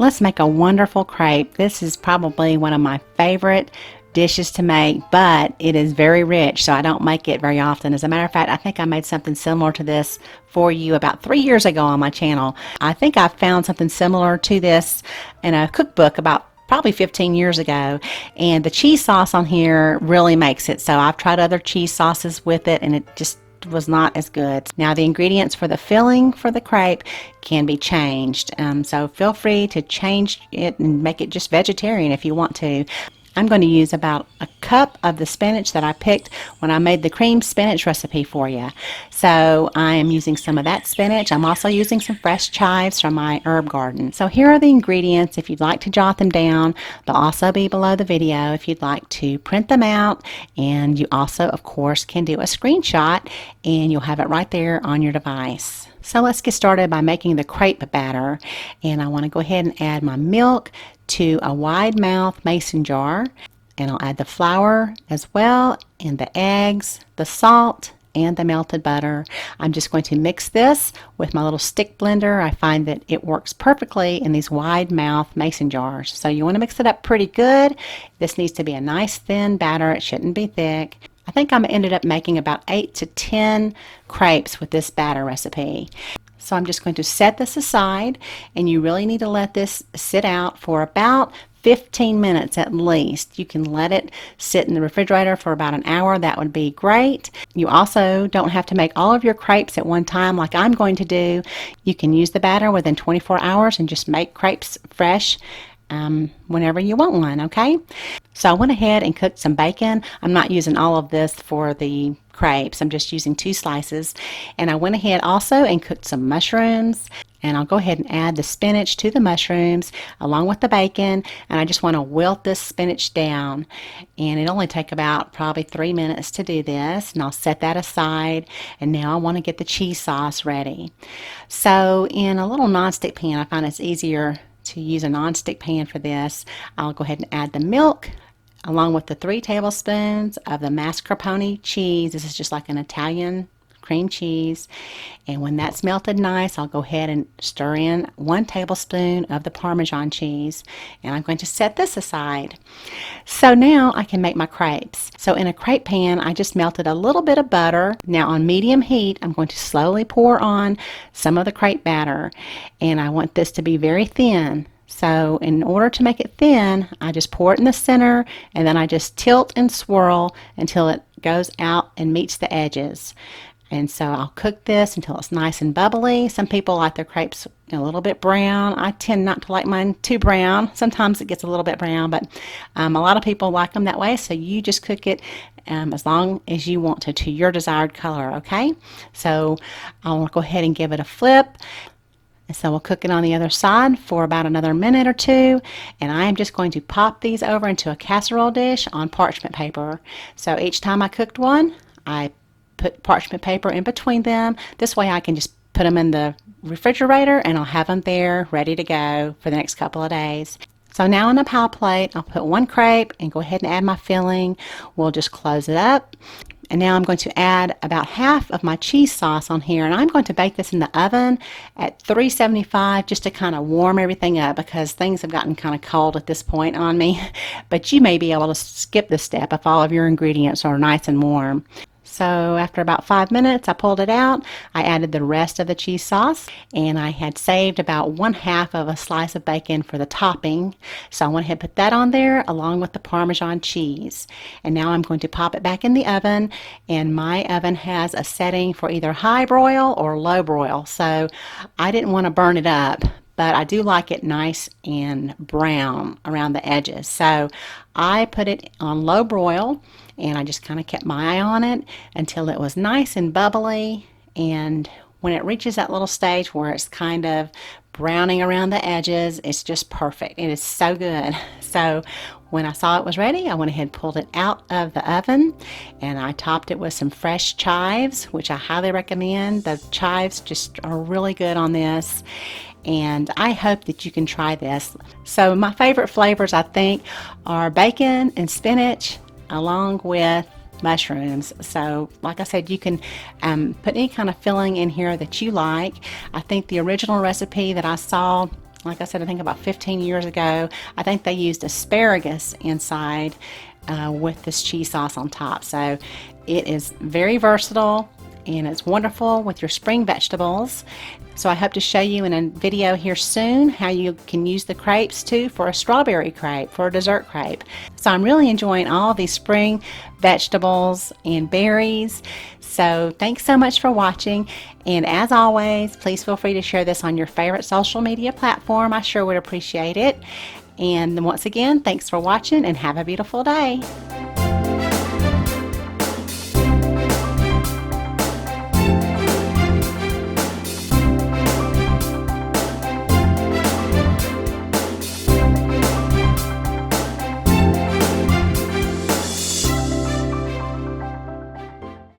Let's make a wonderful crepe. This is probably one of my favorite dishes to make, but it is very rich, so I don't make it very often. As a matter of fact, I think I made something similar to this for you about 3 years ago on my channel. I think I found something similar to this in a cookbook about probably 15 years ago, and the cheese sauce on here really makes it. So I've tried other cheese sauces with it, and it just was not as good. Now the ingredients for the filling for the crepe can be changed, so feel free to change it and make it just vegetarian if you want to. I'm going to use about a cup of the spinach that I picked when I made the cream spinach recipe for you. So I am using some of that spinach. I'm also using some fresh chives from my herb garden. So here are the ingredients. If you'd like to jot them down, they'll also be below the video if you'd like to print them out. And you also, of course, can do a screenshot and you'll have it right there on your device. So let's get started by making the crepe batter. And I want to go ahead and add my milk to a wide mouth mason jar, and I'll add the flour as well, and the eggs, the salt, and the melted butter. I'm just going to mix this with my little stick blender. I find that it works perfectly in these wide mouth mason jars. So you want to mix it up pretty good. This needs to be a nice thin batter. It shouldn't be thick. I think I ended up making about 8 to 10 crepes with this batter recipe. So I'm just going to set this aside, and you really need to let this sit out for about 15 minutes at least. You can let it sit in the refrigerator for about an hour. That would be great. You also don't have to make all of your crepes at one time like I'm going to do. You can use the batter within 24 hours and just make crepes fresh whenever you want one, okay? So I went ahead and cooked some bacon. I'm not using all of this for the crepes. I'm just using 2 slices. And I went ahead also and cooked some mushrooms. And I'll go ahead and add the spinach to the mushrooms along with the bacon. And I just want to wilt this spinach down. And it only take about probably 3 minutes to do this. And I'll set that aside. And now I want to get the cheese sauce ready. So in a little nonstick pan, I find it's easier to use a nonstick pan for this. I'll go ahead and add the milk along with the 3 tablespoons of the mascarpone cheese. This is just like an Italian cream cheese. And when that's melted nice, I'll go ahead and stir in 1 tablespoon of the Parmesan cheese. And I'm going to set this aside. So now I can make my crepes. So in a crepe pan, I just melted a little bit of butter. Now on medium heat, I'm going to slowly pour on some of the crepe batter. And I want this to be very thin. So in order to make it thin, I just pour it in the center, and then I just tilt and swirl until it goes out and meets the edges. And so I'll cook this until it's nice and bubbly. Some people like their crepes a little bit brown. I tend not to like mine too brown. Sometimes it gets a little bit brown, but a lot of people like them that way. So you just cook it as long as you want to your desired color, okay? So I'll go ahead and give it a flip. And so we'll cook it on the other side for about another minute or 2. And I am just going to pop these over into a casserole dish on parchment paper. So each time I cooked one, I put parchment paper in between them. This way I can just put them in the refrigerator and I'll have them there ready to go for the next couple of days. So now on a pie plate, I'll put 1 crepe and go ahead and add my filling. We'll just close it up. And now I'm going to add about half of my cheese sauce on here, and I'm going to bake this in the oven at 375 just to kind of warm everything up, because things have gotten kind of cold at this point on me. But you may be able to skip this step if all of your ingredients are nice and warm. So after about 5 minutes, I pulled it out. I added the rest of the cheese sauce, and I had saved about 1/2 of a slice of bacon for the topping. So I went ahead and put that on there along with the Parmesan cheese. And now I'm going to pop it back in the oven, and my oven has a setting for either high broil or low broil. So I didn't want to burn it up, but I do like it nice and brown around the edges. So I put it on low broil, and I just kind of kept my eye on it until it was nice and bubbly. And when it reaches that little stage where it's kind of browning around the edges, it's just perfect. It is so good. So when I saw it was ready, I went ahead and pulled it out of the oven, and I topped it with some fresh chives, which I highly recommend. The chives just are really good on this, and I hope that you can try this. So my favorite flavors, I think, are bacon and spinach along with mushrooms. So like I said, you can put any kind of filling in here that you like. I think the original recipe that I saw like I said, I think about 15 years ago. I think they used asparagus inside with this cheese sauce on top. So it is very versatile and it's wonderful with your spring vegetables. So I hope to show you in a video here soon how you can use the crepes too for a strawberry crepe, for a dessert crepe. So I'm really enjoying all these spring vegetables and berries. So thanks so much for watching, and as always, please feel free to share this on your favorite social media platform. I sure would appreciate it. And once again, thanks for watching and have a beautiful day.